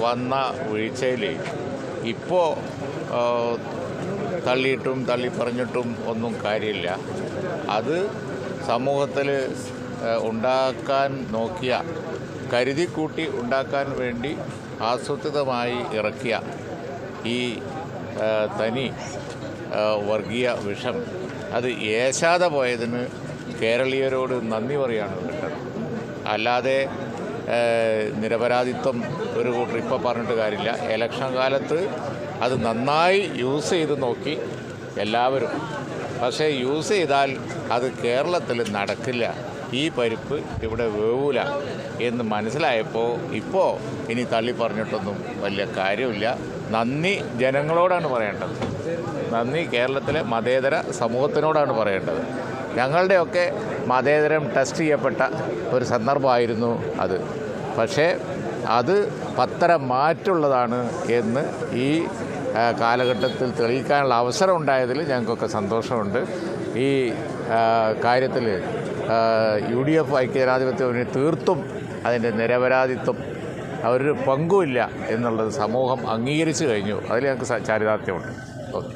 വന്ന വീഴ്ചയിൽ ഇപ്പോൾ തള്ളിയിട്ടും തള്ളിപ്പറഞ്ഞിട്ടും ഒന്നും കാര്യമില്ല. അത് സമൂഹത്തിൽ ഉണ്ടാക്കാൻ നോക്കിയ, കരുതിക്കൂട്ടി ഉണ്ടാക്കാൻ വേണ്ടി ആസൂത്രിതമായി ഇറക്കിയ ഈ തനി വർഗീയ വിഷം അത് ഏശാതെ പോയതിന് കേരളീയരോട് നന്ദി പറയാണ് വേണ്ടത്. അല്ലാതെ നിരപരാധിത്വം ഒരു കൂട്ടർ ഇപ്പോൾ പറഞ്ഞിട്ട് കാര്യമില്ല. ഇലക്ഷൻ കാലത്ത് അത് നന്നായി യൂസ് ചെയ്ത് നോക്കി എല്ലാവരും. പക്ഷേ യൂസ് ചെയ്താൽ അത് കേരളത്തിൽ നടക്കില്ല, ഈ പരിപ്പ് ഇവിടെ വേവൂല എന്ന് മനസ്സിലായപ്പോൾ ഇപ്പോൾ ഇനി തള്ളി പറഞ്ഞിട്ടൊന്നും വലിയ കാര്യമില്ല. നന്ദി ജനങ്ങളോടാണ് പറയേണ്ടത്, നന്ദി കേരളത്തിലെ മതേതര സമൂഹത്തിനോടാണ് പറയേണ്ടത്. ഞങ്ങളുടെയൊക്കെ മതേതരം ടെസ്റ്റ് ചെയ്യപ്പെട്ട ഒരു സന്ദർഭമായിരുന്നു അത്. പക്ഷേ അത് പത്തര മാറ്റുള്ളതാണ് എന്ന് ഈ കാലഘട്ടത്തിൽ തെളിയിക്കാനുള്ള അവസരം ഉണ്ടായതിൽ ഞങ്ങൾക്കൊക്കെ സന്തോഷമുണ്ട്. ഈ കാര്യത്തിൽ UDF ഐക്യജനാധിപത്യം തീർത്തും അതിൻ്റെ നിരപരാധിത്വം ഒരു പങ്കുമില്ല എന്നുള്ളത് സമൂഹം അംഗീകരിച്ചു കഴിഞ്ഞു. അതിൽ ഞങ്ങൾക്ക് ചാരിതാർത്ഥ്യമുണ്ട്. ഓക്കെ.